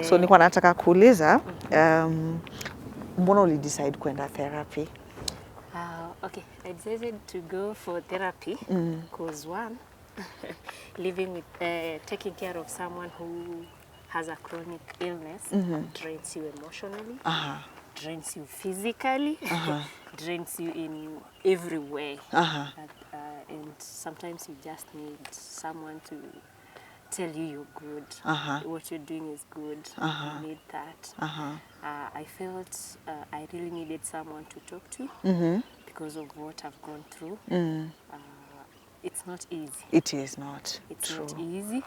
So nilikuwa nataka kuuliza mbona uli decide kwenda therapy? Okay, I decided to go for therapy because one, living with, taking care of someone who has a chronic illness drains you emotionally, drains you physically, drains you in every way. And sometimes you just need someone to tell you you're good, what you're doing is good, you need that. I felt I really needed someone to talk to because of what I've gone through. It's not easy. It is not. It's True. not easy.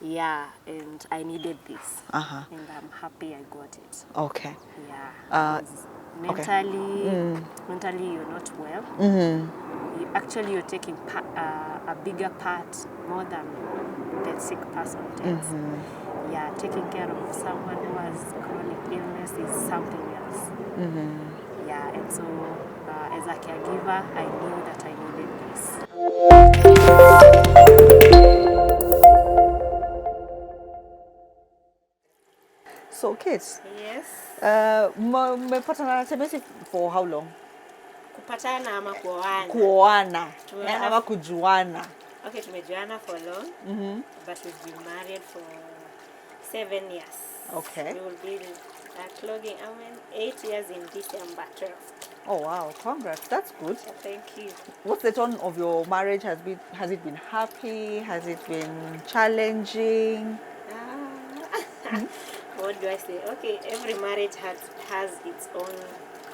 Yeah, and I needed this. And I'm happy I got it. Okay. Yeah. Mentally you're not well. You're taking a bigger part more than the sick person takes. Yeah, taking care of someone who has chronic illness is something else. Yeah, and so as a caregiver, I knew that I needed this. So kids. Yes. Mmepatana na Temesi for how long? Kupatana ama kuoana? Kuoana. Ama kujuana. Okay, tumejuana for long. But we've been married for 7 years. Okay. We will be clogging 8 years in December 12th. Oh wow, congrats. That's good. Thank you. What's the tone of your marriage? Has it been happy? Has it been challenging? What do I say? Okay, every marriage has its own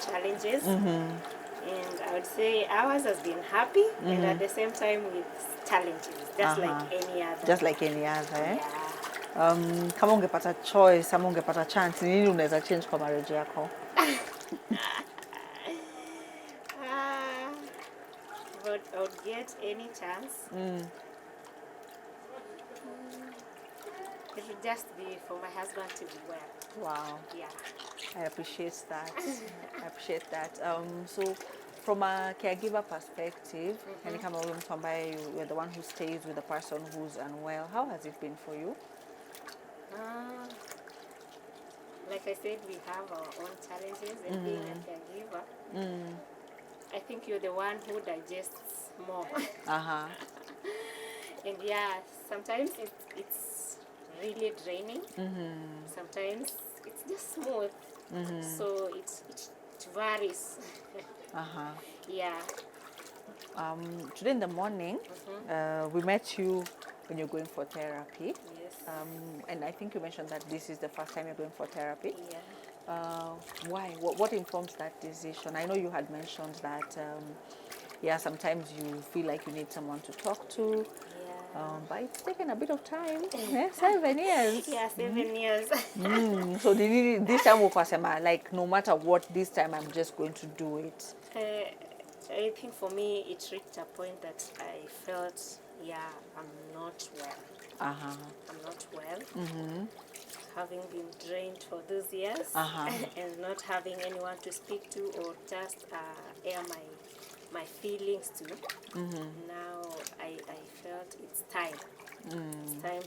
challenges. And I would say ours has been happy and at the same time with challenges, just like any other. Just like any other, eh? Yeah. Kama ungepata choice, kama ungepata chance, nini unaweza change kwa marriage yako? But I would get any chance. It would just be for my husband to be well. Wow. Yeah. I appreciate that. I appreciate that. So from a caregiver perspective, and kama wewe mtu ambaye you're the one who stays with the person who's unwell, how has it been for you? Like I said, we have our own challenges, and being a caregiver, I think you're the one who digests more. And yeah, sometimes it's really draining. Sometimes it's just smooth. So it varies. Yeah. Today in the morning, we met you when you're going for therapy. Yes. And I think you mentioned that this is the first time you're going for therapy. Yeah. Why? What informs that decision? I know you had mentioned that, sometimes you feel like you need someone to talk to. But it's taken a bit of time. 7 years. Yeah, 7 years. So this time ukasema, like, no matter what, this time I'm just going to do it. I think for me it reached a point that I felt, I'm not well. I'm not well. Having been drained for those years and not having anyone to speak to or just air my feelings to. Now I felt it's time. It's time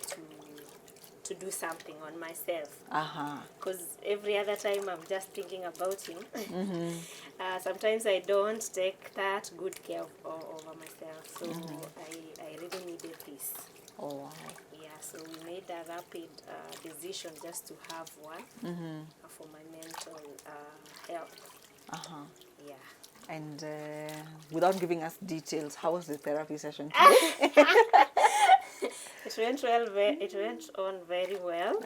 to do something on myself. Because every other time I'm just thinking about him. Sometimes I don't take that good care over myself. So I really needed this. Oh wow. Yeah, so we made a rapid decision just to have one for my mental health. Yeah. And without giving us details, how was the therapy session today? It went well. It went on very well.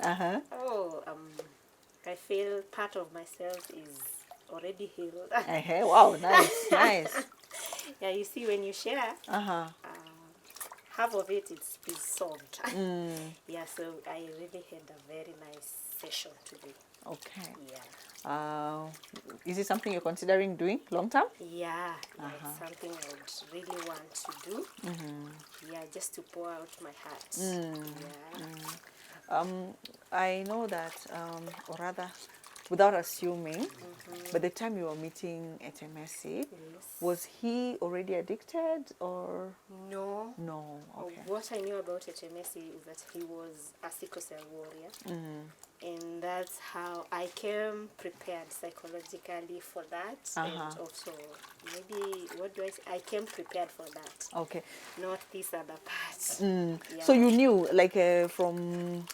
I feel part of myself is already healed. Wow, nice, nice. Yeah, you see, when you share, half of it is solved. Yeah, so I really had a very nice session today. Okay. Yeah. Is it something you're considering doing long term? Yeah, it's something I would really want to do. Yeah, just to pour out my heart. Yeah. I know that, or rather, without assuming, by the time you were meeting Kate-Etemesi, was he already addicted or? No. No, okay. What I knew about Kate-Etemesi is that he was a sickle cell warrior. And that's how I came prepared psychologically for that. And also, maybe, what do I say? I came prepared for that. Okay. Not this other part. Yeah. So you knew, like, from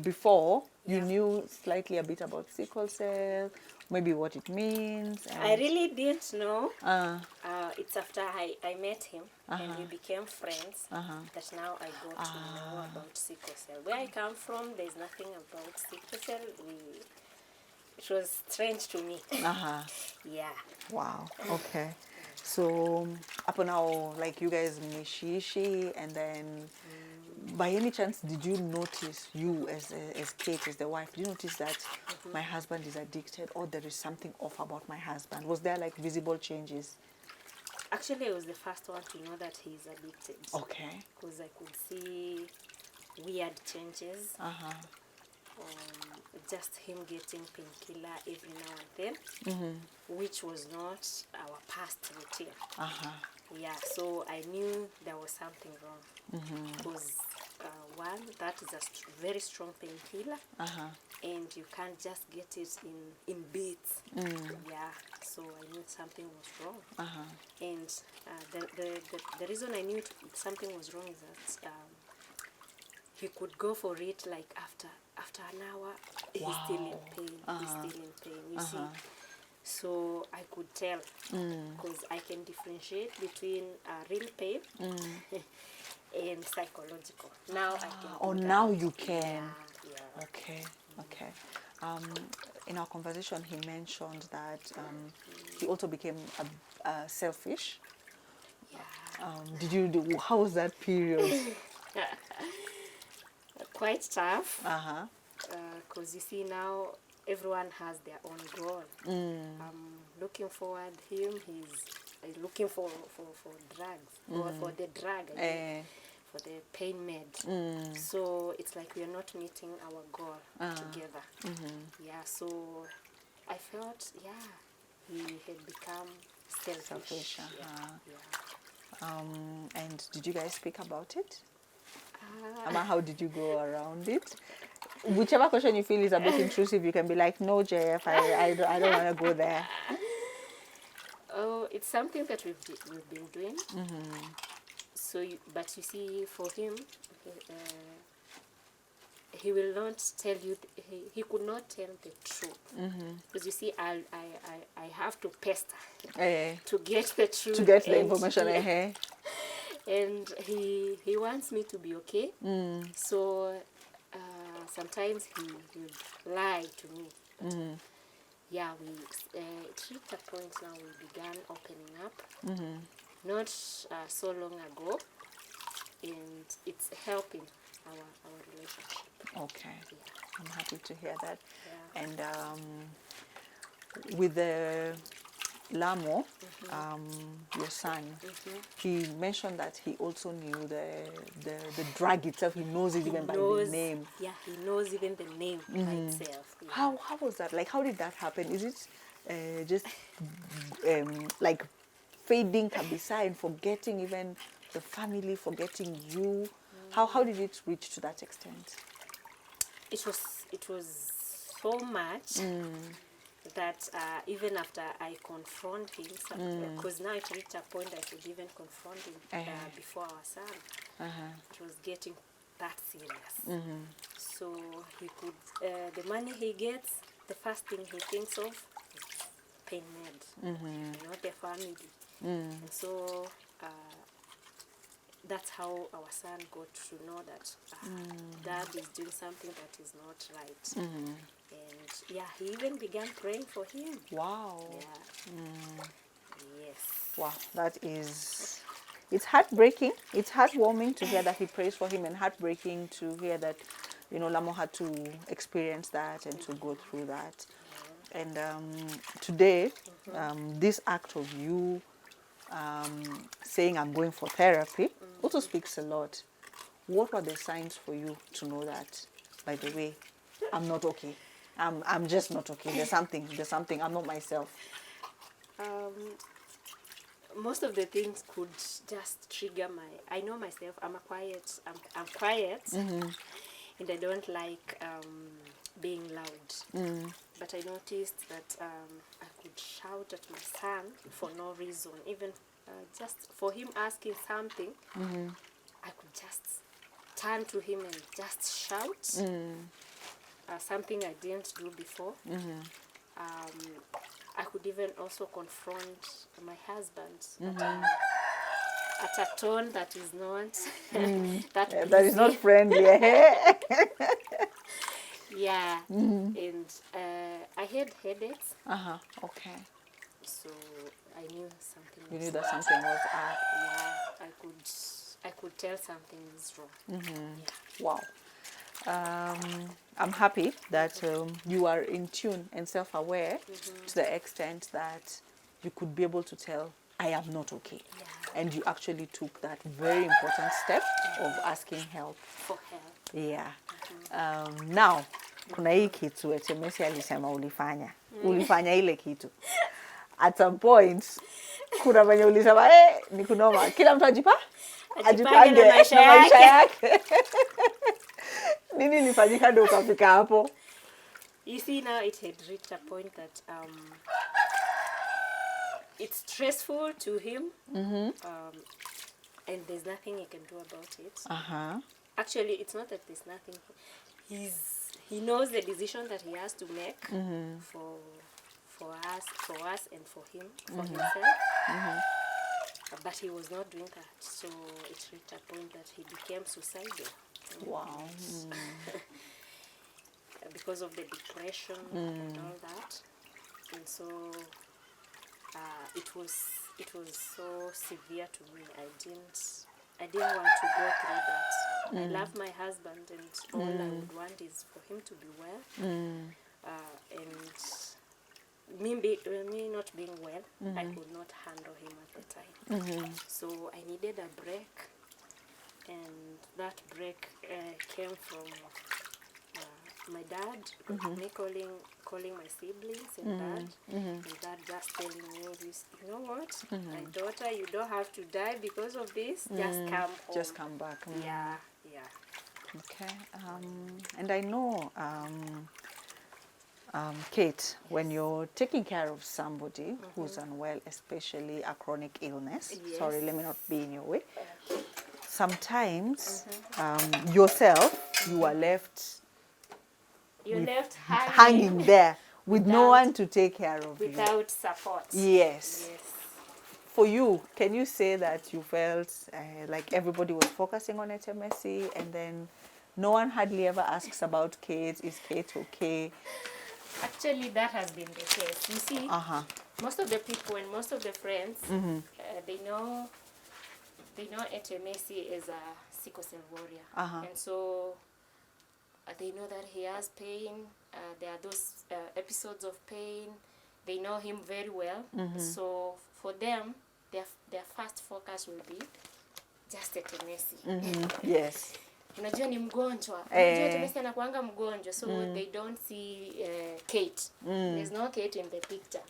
before, you knew slightly a bit about sickle cell, maybe what it means. And I really didn't know. It's after I met him and we became friends that now I got to know about sickle cell. Where I come from, there's nothing about sickle cell. It was strange to me. Yeah. Wow. Okay. So up now, like, you guys mishishi, and then by any chance did you notice, you as Kate, as the wife, did you notice that my husband is addicted, or there is something off about my husband? Was there like visible changes? Actually, I was the first one to know that he's addicted. Okay. Because I could see weird changes. Just him getting painkiller every now and then, which was not our past routine. Yeah, so I knew there was something wrong. Because one, that is a very strong painkiller, and you can't just get it in bits. Yeah, so I knew something was wrong. And the reason I knew something was wrong is that he could go for it like after an hour, he's still in pain. He's still in pain. You see, so I could tell because I can differentiate between real pain and psychological. Now I can. Oh, do now that. you can. Yeah. Okay. Okay. In our conversation, he mentioned that he also became selfish. Did you do? How was that period? Quite tough. Because you see now everyone has their own goal. I'm looking forward him. He's looking for drugs or for the drug. I mean, for the pain med. So it's like we are not meeting our goal together. Yeah. So I felt he had become selfish. And did you guys speak about it? How did you go around it? Whichever question you feel is a bit intrusive, you can be like, no, JF, I don't want to go there. Oh, it's something that we've been doing. So, but you see, for him, he will not tell you. He could not tell the truth. Because you see, I have to pester to get the truth. To get the information. And he wants me to be okay. So sometimes he would lie to me. But, yeah, it reached a point now we began opening up. Not so long ago, and it's helping our relationship. Okay. Yeah. I'm happy to hear that. Yeah. And with the Lamo, your son, he mentioned that he also knew the drug itself. He knows it even by the name. Yeah, he knows even the name by itself. Yeah. How was that? Like, how did that happen? Is it just like fading Kabisa and forgetting even the family, forgetting you? How did it reach to that extent? It was so much that even after I confront him, because now it reached a point I could even confront him before our son. It was getting that serious. So he could, the money he gets, the first thing he thinks of is pain med, not the family. And so that's how our son got to know that dad is doing something that is not right. And yeah, he even began praying for him. Wow. Yeah. Yes. Wow, that is, it's heartbreaking. It's heartwarming to hear that he prays for him, and heartbreaking to hear that, Lamo had to experience that and to go through that. And today, this act of you saying I'm going for therapy also speaks a lot. What were the signs for you to know that, by the way, I'm not okay? I'm just not okay. There's something. I'm not myself. Most of the things could just trigger I know myself. I'm quiet. and I don't like being loud. But I noticed that I could shout at my son for no reason, even just for him asking something. I could just turn to him and just shout. Something I didn't do before. I could even also confront my husband at a tone that is not that is not friendly. Yeah, and I had headaches. Okay. So I knew something. You knew that something was up. Yeah, I could tell something is wrong. Wow. I'm happy that you are in tune and self-aware to the extent that you could be able to tell, I am not okay. And you actually took that very important step of asking help. For help. Yeah. Now, kuna hii kitu Etemesi alisema ulifanya. Ulifanya ile kitu. At some point, kuna venye ulisema, ni kunoma. Kila mtu ajipange na maisha yake. Nini ilifanyika ndio ukafika hapo? You see, now it had reached a point that it's stressful to him, and there's nothing he can do about it. Actually, it's not that there's nothing. He knows the decision that he has to make for us, and for him, for himself. But he was not doing that, so it reached a point that he became suicidal. Wow. Because of the depression and all that, and so it was so severe to me. I didn't want to go through that. I love my husband, and all I would want is for him to be well. And me not being well, I could not handle him at the time. So I needed a break, and that break came from my dad, me calling my siblings and dad, and dad just telling me, you know what, my daughter, you don't have to die because of this. Just come home. Just come back. Yeah. Okay. And I know, Kate, when you're taking care of somebody who's unwell, especially a chronic illness, sorry, let me not be in your way, sometimes yourself, you are left hanging there with no one to take care of you. Without support. Yes. For you, can you say that you felt like everybody was focusing on Etemesi, and then no one hardly ever asks about Kate? Is Kate okay? Actually, that has been the case. You see, most of the people and most of the friends, they know Etemesi is a sickle cell warrior, and so they know that he has pain. There are those episodes of pain. They know him very well. So for them, their first focus will be just Etemesi. Yes. Unajua ni mgonjwa. Unajua Etemesi anakuanga mgonjwa. So they don't see Kate. There's no Kate in the picture.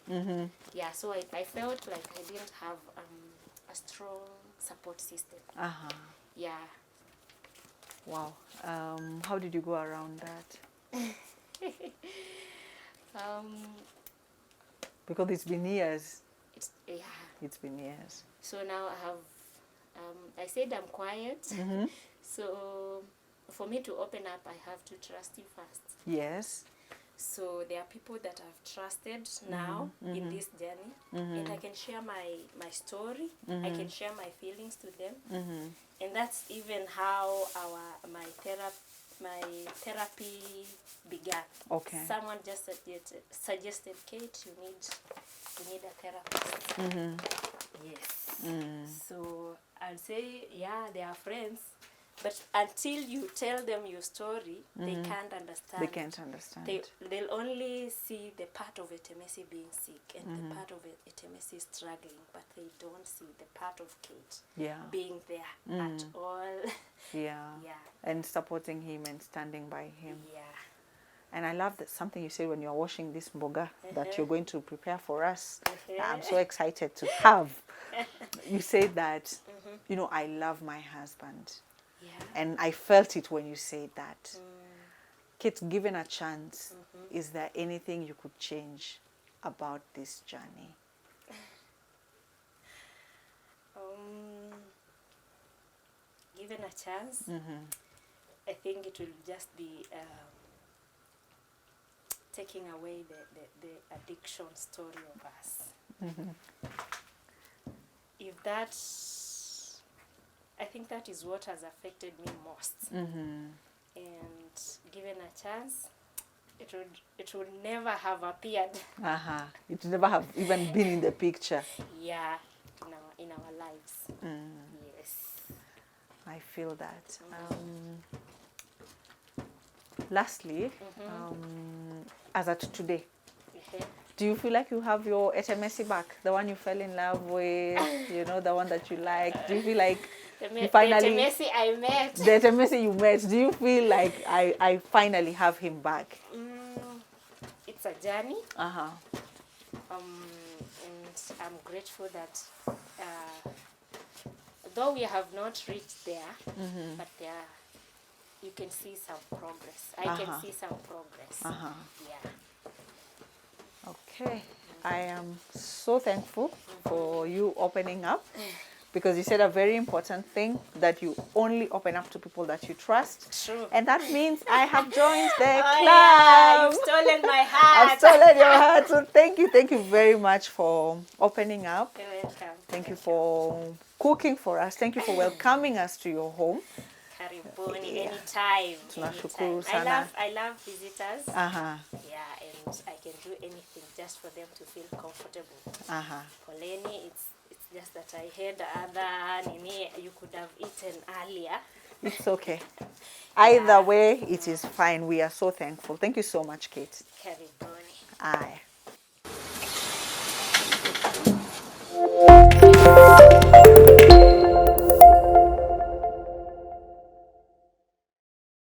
Yeah, so I felt like I didn't have a strong support system. Yeah. Wow. How did you go around that? Because it's been years. It's been years. So now I have, I said I'm quiet. So for me to open up, I have to trust you first. Yes. So there are people that I've trusted now in this journey, and I can share my story. I can share my feelings to them, and that's even how my therapy began. Okay. Someone just suggested, Kate, you need a therapist. Yes. So I'll say, yeah, they are friends. But until you tell them your story, they can't understand. They can't understand. They'll only see the part of Etemesi being sick and the part of Etemesi struggling, but they don't see the part of Kate being there at all. Yeah. And supporting him and standing by him. Yeah. And I love that something you said when you're washing this mboga that you're going to prepare for us. I'm so excited to have. You said that, you know, I love my husband. Yeah. And I felt it when you said that. Kate, given a chance, is there anything you could change about this journey? Given a chance, I think it will just be taking away the addiction story of us. If that, I think that is what has affected me most. And given a chance, it would never have appeared. It would never have even been in the picture. Yeah, in our lives. Yes. I feel that. Lastly, as at today, do you feel like you have your Kate-Etemesi back? The one you fell in love with, you know, the one that you like? Do you feel like you finally... The Kate-Etemesi I met. The Kate-Etemesi you met. Do you feel like I finally have him back? It's a journey. Uh-huh. And I'm grateful that though we have not reached there, but there you can see some progress. I can see some progress. Yeah. Okay. I am so thankful for you opening up, because you said a very important thing, that you only open up to people that you trust. True. And that means I have joined the club. Yeah, you've stolen my heart. I've stolen your heart. So thank you very much for opening up. You're welcome. Thank you for cooking for us. Thank you for welcoming us to your home. Karibuni, anytime. Tunashukuru Anytime. sana. I love visitors. Yeah, and I can do anything just for them to feel comfortable. Poleni, it's just that I had other nini you could have eaten earlier. It's okay. Either way, it is fine. We are so thankful. Thank you so much, Kate. Karibuni. Aye.